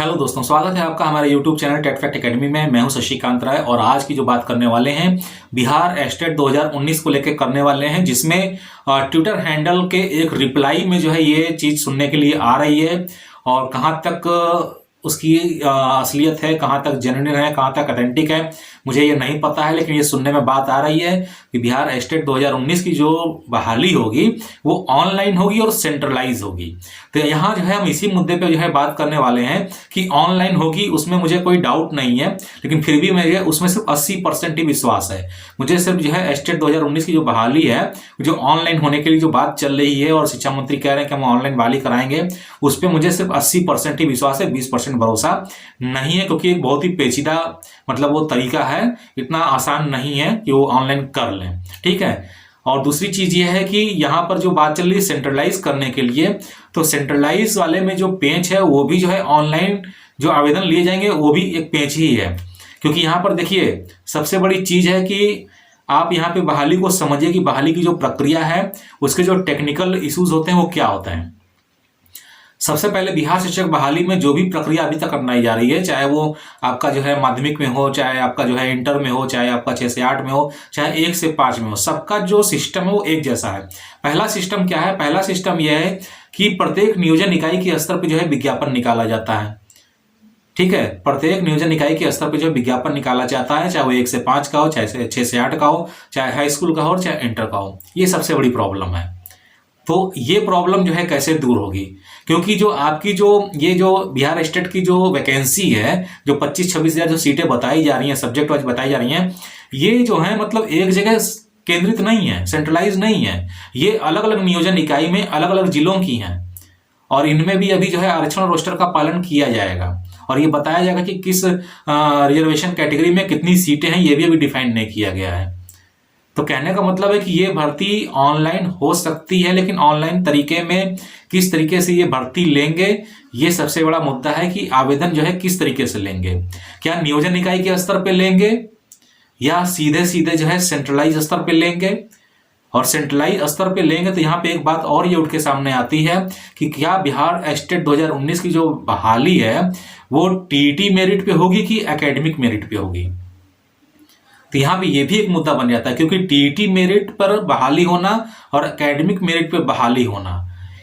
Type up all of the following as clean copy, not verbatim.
Hello दोस्तों, स्वागत है आपका हमारे YouTube channel TET Fact Academy में। मैं हूं शशिकांत राय और आज की जो बात करने वाले हैं बिहार एस्टेट 2019 को लेकर करने वाले हैं, जिसमें ट्विटर हैंडल के एक रिप्लाई में जो है ये चीज सुनने के लिए आ रही है। और कहां तक उसकी असलियत है, कहां तक जेन्युइन है, कहां तक ऑथेंटिक है, मुझे ये नहीं पता है, लेकिन ये सुनने में बात आ रही है कि बिहार एस्टेट 2019 की जो बहाली होगी वो ऑनलाइन होगी और सेंट्रलाइज होगी। तो यहाँ जो है हम इसी मुद्दे पे जो है बात करने वाले हैं कि ऑनलाइन होगी, उसमें मुझे कोई डाउट नहीं है, लेकिन फिर भी मुझे उसमें सिर्फ 80% ही विश्वास है। मुझे सिर्फ जो है एस्टेट 2019 की जो बहाली है, जो ऑनलाइन होने के लिए जो बात चल रही है और शिक्षा मंत्री कह रहे हैं कि हम ऑनलाइन बहाली कराएंगे, उस पर मुझे सिर्फ 80% ही विश्वास है, 20% भरोसा नहीं है, क्योंकि एक बहुत ही पेचीदा मतलब वो तरीका है, इतना आसान नहीं है कि वो ऑनलाइन कर लें। ठीक है। और दूसरी चीज ये है कि यहां पर जो बात चल रही है सेंट्रलाइज करने के लिए, तो सेंट्रलाइज वाले में जो पेज है वो भी जो है ऑनलाइन जो आवेदन लिए जाएंगे वो भी एक पेज ही है। क्योंकि यहां पर देखिए सबसे बड़ी चीज है कि आप यहाँ पे बहाली को समझिए कि बहाली की जो प्रक्रिया है उसके जो टेक्निकल इश्यूज होते हैं वो क्या होते हैं। सबसे पहले बिहार शिक्षक बहाली में जो भी प्रक्रिया अभी तक अपनाई जा रही है, चाहे वो आपका जो है माध्यमिक में हो, चाहे आपका जो है इंटर में हो, चाहे आपका 6 से 8 में हो, चाहे 1 से 5 में हो, सबका जो सिस्टम है वो एक जैसा है। पहला सिस्टम क्या है? पहला सिस्टम यह है कि प्रत्येक नियोजन इकाई के स्तर पर जो है विज्ञापन निकाला जाता है। ठीक है। प्रत्येक नियोजन इकाई के स्तर पर जो विज्ञापन निकाला जाता है, चाहे वो 1 से 5 का हो, चाहे 6 से 8 का हो, चाहे हाई स्कूल का हो, चाहे इंटर का हो। ये सबसे बड़ी प्रॉब्लम है। तो ये प्रॉब्लम जो है कैसे दूर होगी? क्योंकि जो आपकी जो ये जो बिहार स्टेट की जो वैकेंसी है, जो 25-26 हजार जो सीटें बताई जा रही हैं, सब्जेक्ट वाइज बताई जा रही हैं, ये जो है मतलब एक जगह केंद्रित नहीं है, सेंट्रलाइज नहीं है। ये अलग अलग नियोजन इकाई में अलग अलग जिलों की हैं और इनमें भी अभी जो है आरक्षण रोस्टर का पालन किया जाएगा और ये बताया जाएगा कि किस रिजर्वेशन कैटेगरी में कितनी सीटें हैं, ये भी अभी डिफाइन नहीं किया गया है। तो कहने का मतलब है कि ये भर्ती ऑनलाइन हो सकती है, लेकिन ऑनलाइन तरीके में किस तरीके से ये भर्ती लेंगे, ये सबसे बड़ा मुद्दा है कि आवेदन जो है किस तरीके से लेंगे। क्या नियोजन इकाई के स्तर पे लेंगे या सीधे सीधे जो है सेंट्रलाइज स्तर पे लेंगे? और सेंट्रलाइज स्तर पे लेंगे तो यहाँ पे एक बात और ये उठ के सामने आती है कि क्या बिहार एस्टेट 2019 की जो बहाली है वो टीईटी मेरिट पे होगी कि एकेडमिक मेरिट पे होगी? तो यहाँ पे ये भी एक मुद्दा बन जाता है, क्योंकि टीईटी मेरिट पर बहाली होना और एकेडमिक मेरिट पर बहाली होना,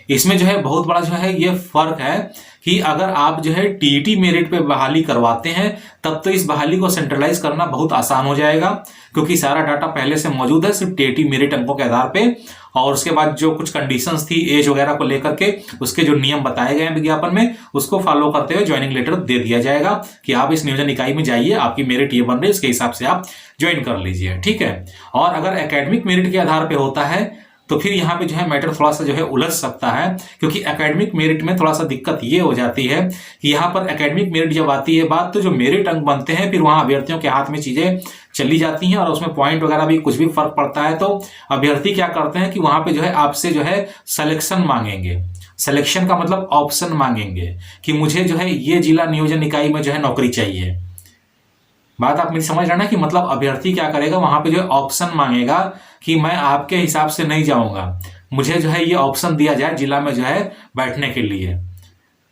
इसमें जो है बहुत बड़ा जो है ये फर्क है कि अगर आप जो है टीईटी मेरिट पे बहाली करवाते हैं तब तो इस बहाली को सेंट्रलाइज करना बहुत आसान हो जाएगा, क्योंकि सारा डाटा पहले से मौजूद है सिर्फ टीईटी मेरिट अंकों के आधार पे। और उसके बाद जो कुछ कंडीशंस थी एज वगैरह को लेकर के, उसके जो नियम बताए गए हैं विज्ञापन में, उसको फॉलो करते हुए ज्वाइनिंग लेटर दे दिया जाएगा कि आप इस नियोजन इकाई में जाइए, आपकी मेरिट ये बन रही है, इसके हिसाब से आप ज्वाइन कर लीजिए। ठीक है। और अगर एकेडमिक मेरिट के आधार पर होता है तो फिर यहाँ पे जो है मैटर थोड़ा सा जो है उलझ सकता है, क्योंकि एकेडमिक मेरिट में थोड़ा सा दिक्कत ये हो जाती है कि यहाँ पर एकेडमिक मेरिट जब आती है बात, तो जो मेरिट अंक बनते हैं फिर वहां अभ्यर्थियों के हाथ में चीजें चली जाती हैं और उसमें पॉइंट वगैरह भी कुछ भी फर्क पड़ता है। तो अभ्यर्थी क्या करते हैं कि वहां पे जो है आपसे जो है सिलेक्शन मांगेंगे। सिलेक्शन का मतलब ऑप्शन मांगेंगे कि मुझे जो है ये जिला नियोजन इकाई में जो है नौकरी चाहिए। बात आप मेरी समझ रहे ना कि मतलब अभ्यर्थी क्या करेगा, वहां पे जो है ऑप्शन मांगेगा कि मैं आपके हिसाब से नहीं जाऊंगा, मुझे जो है ये ऑप्शन दिया जाए जिला में जो है बैठने के लिए।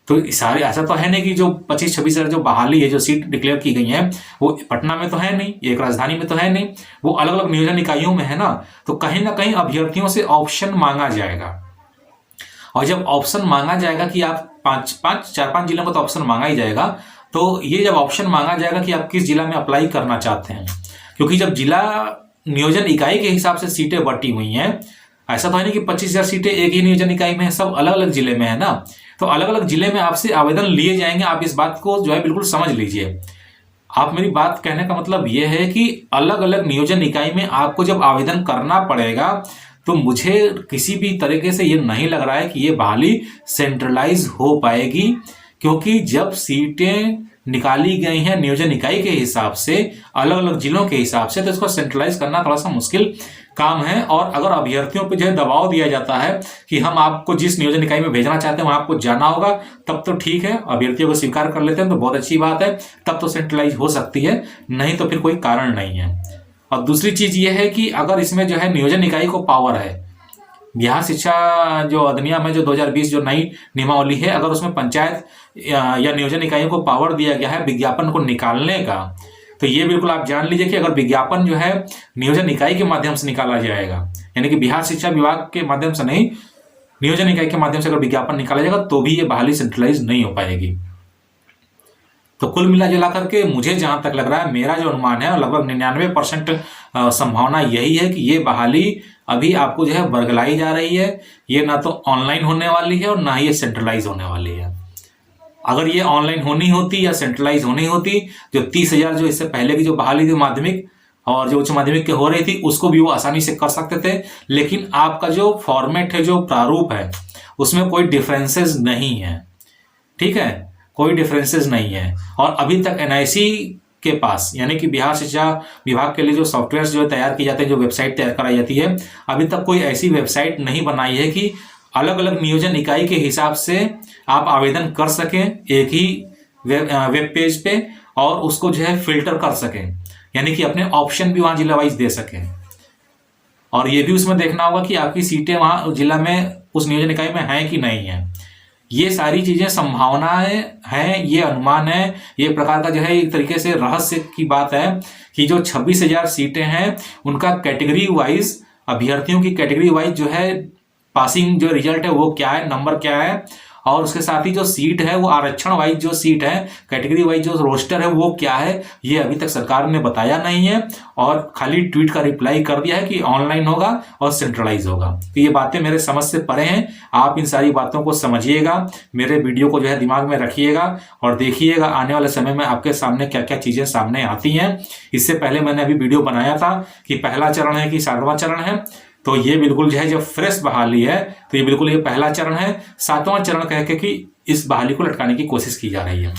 तो सारे ऐसा तो है नहीं कि जो 25-26 हजार जो बहाली है, जो सीट डिक्लेयर की गई है, वो पटना में तो है नहीं, एक राजधानी में तो है नहीं, वो अलग अलग नियोजन इकाइयों में है ना। तो कहीं ना कहीं अभ्यर्थियों से ऑप्शन मांगा जाएगा और जब ऑप्शन मांगा जाएगा कि आप 4-5 जिलों का तो ऑप्शन मांगा ही जाएगा, तो ये जब ऑप्शन मांगा जाएगा कि आप किस जिला में अप्लाई करना चाहते हैं, क्योंकि जब जिला नियोजन इकाई के हिसाब से सीटें बटी हुई हैं, ऐसा तो है नहीं कि 25,000 सीटें एक ही नियोजन इकाई में है, सब अलग अलग जिले में है ना। तो अलग अलग जिले में आपसे आवेदन लिए जाएंगे। आप इस बात को जो है बिल्कुल समझ लीजिए। आप मेरी बात कहने का मतलब यह है कि अलग अलग नियोजन इकाई में आपको जब आवेदन करना पड़ेगा, तो मुझे किसी भी तरीके से ये नहीं लग रहा है कि ये बहाली सेंट्रलाइज हो पाएगी, क्योंकि जब सीटें निकाली गई हैं नियोजन इकाई के हिसाब से, अलग अलग जिलों के हिसाब से, तो इसको सेंट्रलाइज करना थोड़ा सा मुश्किल काम है। और अगर अभ्यर्थियों पे जो है दबाव दिया जाता है कि हम आपको जिस नियोजन इकाई में भेजना चाहते हैं वहां आपको जाना होगा, तब तो ठीक है, अभ्यर्थियों को स्वीकार कर लेते हैं तो बहुत अच्छी बात है, तब तो सेंट्रलाइज हो सकती है, नहीं तो फिर कोई कारण नहीं है। और दूसरी चीज यह है कि अगर इसमें जो है नियोजन इकाई को पावर है, बिहार शिक्षा जो अधिनियम है, जो 2020 जो नई नियमावली है, अगर उसमें पंचायत या नियोजन इकाइयों को पावर दिया गया है विज्ञापन को निकालने का, तो ये बिल्कुल आप जान लीजिए कि अगर विज्ञापन जो है नियोजन इकाई के माध्यम से निकाला जाएगा, यानी कि बिहार शिक्षा विभाग के माध्यम से नहीं, नियोजन इकाई के माध्यम से अगर विज्ञापन निकाला जाएगा तो भी ये बहाली सेंट्रलाइज नहीं हो पाएगी। तो कुल मिला जुला करके मुझे जहां तक लग रहा है, मेरा जो अनुमान है लगभग 99% संभावना यही है कि ये बहाली अभी आपको जो है बरगलाई जा रही है। ये ना तो ऑनलाइन होने वाली है और ना ही ये सेंट्रलाइज होने वाली है। अगर ये ऑनलाइन होनी होती या सेंट्रलाइज होनी होती, जो 30,000 जो इससे पहले की जो बहाली थी माध्यमिक और जो उच्च माध्यमिक के हो रही थी, उसको भी वो आसानी से कर सकते थे। लेकिन आपका जो फॉर्मेट है, जो प्रारूप है, उसमें कोई डिफरेंसेस नहीं है, ठीक है, कोई डिफरेंसेस नहीं है। और अभी तक एनआईसी के पास, यानी कि बिहार शिक्षा विभाग के लिए जो सॉफ्टवेयर जो तैयार किए जाते हैं, जो वेबसाइट तैयार कराई जाती है, अभी तक कोई ऐसी वेबसाइट नहीं बनाई है कि अलग अलग नियोजन इकाई के हिसाब से आप आवेदन कर सकें एक ही वेब पेज पे और उसको जो है फिल्टर कर सकें, यानी कि अपने ऑप्शन भी वहां जिला वाइज दे सकें। और ये भी उसमें देखना होगा कि आपकी सीटें वहां जिला में उस नियोजन इकाई में हैं कि नहीं है। ये सारी चीजें संभावनाएं हैं, ये अनुमान है, ये प्रकार का जो है एक तरीके से रहस्य की बात है कि जो 26,000 सीटें हैं उनका कैटेगरी वाइज, अभ्यर्थियों की कैटेगरी वाइज जो है पासिंग जो रिजल्ट है वो क्या है, नंबर क्या है, और उसके साथ ही जो सीट है वो आरक्षण वाइज जो सीट है, कैटेगरी वाइज जो रोस्टर है वो क्या है, ये अभी तक सरकार ने बताया नहीं है। और खाली ट्वीट का रिप्लाई कर दिया है कि ऑनलाइन होगा और सेंट्रलाइज होगा। तो ये बातें मेरे समझ से परे हैं। आप इन सारी बातों को समझिएगा, मेरे वीडियो को जो है दिमाग में रखिएगा और देखिएगा आने वाले समय में आपके सामने क्या क्या चीजें सामने आती हैं। इससे पहले मैंने अभी वीडियो बनाया था कि पहला चरण है कि 7वां चरण है, तो ये बिल्कुल जो है जो फ्रेश बहाली है, तो ये बिल्कुल ये पहला चरण है। 7वां चरण कह के कि इस बहाली को लटकाने की कोशिश की जा रही है।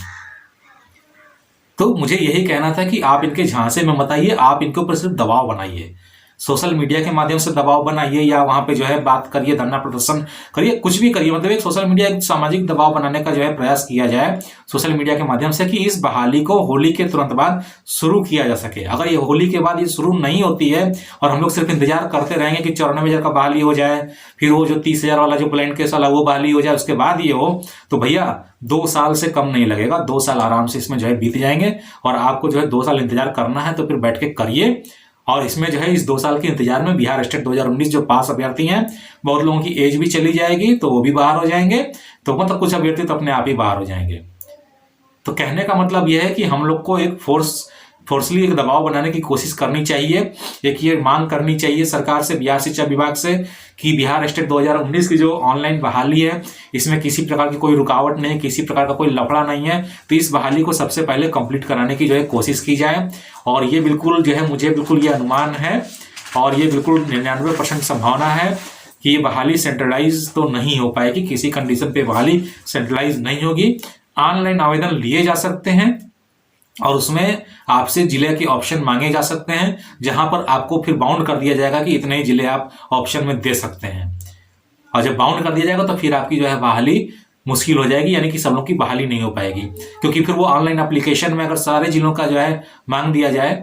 तो मुझे यही कहना था कि आप इनके झांसे में मत आइए, आप इनके ऊपर सिर्फ दबाव बनाइए, सोशल मीडिया के माध्यम से दबाव बनाइए या वहां पे जो है बात करिए, धरना प्रदर्शन करिए, कुछ भी करिए, मतलब एक सोशल मीडिया, एक सामाजिक दबाव बनाने का जो है प्रयास किया जाए सोशल मीडिया के माध्यम से कि इस बहाली को होली के तुरंत बाद शुरू किया जा सके। अगर ये होली के बाद ये शुरू नहीं होती है और हम लोग सिर्फ इंतजार करते रहेंगे कि 94,000 का बहाली हो जाए, फिर वो जो 30,000 वाला जो ब्लाइंड केस वाला वो बहाली हो जाए, उसके बाद ये हो, तो भैया 2 साल से कम नहीं लगेगा। 2 साल आराम से इसमें जो है बीत जाएंगे और आपको जो है 2 साल इंतजार करना है तो फिर बैठ के करिए। और इसमें जो है इस 2 साल के इंतजार में बिहार स्टेट 2019 जो पास अभ्यर्थी हैं, बहुत लोगों की एज भी चली जाएगी तो वो भी बाहर हो जाएंगे, तो मतलब कुछ अभ्यर्थी तो अपने आप ही बाहर हो जाएंगे। तो कहने का मतलब यह है कि हम लोग को एक फोर्सली एक दबाव बनाने की कोशिश करनी चाहिए, एक ये मांग करनी चाहिए सरकार से, बिहार शिक्षा विभाग से, कि बिहार स्टेट 2019 की जो ऑनलाइन बहाली है इसमें किसी प्रकार की कोई रुकावट नहीं, किसी प्रकार का कोई लफड़ा नहीं है, तो इस बहाली को सबसे पहले कंप्लीट कराने की जो है कोशिश की जाए। और ये बिल्कुल जो है मुझे बिल्कुल ये अनुमान है और ये बिल्कुल 99% संभावना है कि ये बहाली सेंट्रलाइज तो नहीं हो पाएगी, किसी कंडीशन पे बहाली सेंट्रलाइज नहीं होगी। ऑनलाइन आवेदन लिए जा सकते हैं और उसमें आपसे जिले के ऑप्शन मांगे जा सकते हैं, जहां पर आपको फिर बाउंड कर दिया जाएगा कि इतने ही जिले आप ऑप्शन में दे सकते हैं। और जब बाउंड कर दिया जाएगा तो फिर आपकी जो है बहाली मुश्किल हो जाएगी, यानी कि सब लोग की बहाली नहीं हो पाएगी, क्योंकि फिर वो ऑनलाइन एप्लीकेशन में अगर सारे जिलों का जो है मांग दिया जाए,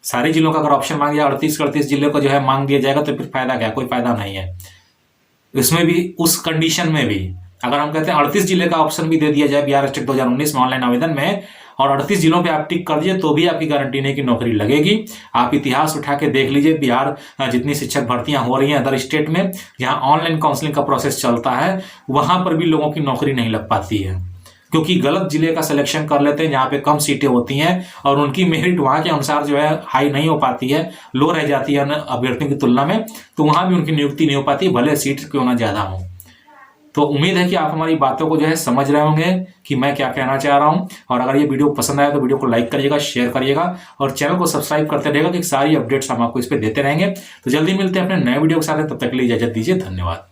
सारे जिलों का अगर ऑप्शन मांग दिया, 38 जिलों का जो है मांग दिया जाएगा, तो फिर फायदा क्या, कोई फायदा नहीं है। इसमें भी उस कंडीशन में भी अगर हम कहते हैं 38 जिले का ऑप्शन भी दे दिया जाए बिहार स्टेट 2019 में ऑनलाइन आवेदन में, और 38 जिलों पे आप टिक कर दिए, तो भी आपकी गारंटी नहीं कि नौकरी लगेगी। आप इतिहास उठा के देख लीजिए, बिहार जितनी शिक्षक भर्तियां हो रही हैं अदर स्टेट में, जहां ऑनलाइन काउंसलिंग का प्रोसेस चलता है, वहां पर भी लोगों की नौकरी नहीं लग पाती है, क्योंकि गलत जिले का सिलेक्शन कर लेते हैं जहां पे कम सीटें होती हैं और उनकी मेरिट वहां के अनुसार जो है हाई नहीं हो पाती है, लो रह जाती है अभ्यर्थियों की तुलना में, तो वहां भी उनकी नियुक्ति नहीं हो पाती, भले सीट क्यों ना ज्यादा हो। तो उम्मीद है कि आप हमारी बातों को जो है समझ रहे होंगे कि मैं क्या कहना चाह रहा हूं। और अगर ये वीडियो पसंद आया तो वीडियो को लाइक करिएगा, शेयर करिएगा और चैनल को सब्सक्राइब करते रहिएगा कि सारी अपडेट्स हम आपको इस पे देते रहेंगे। तो जल्दी मिलते हैं अपने नए वीडियो के साथ, तब तक के लिए इजाजत दीजिए, धन्यवाद।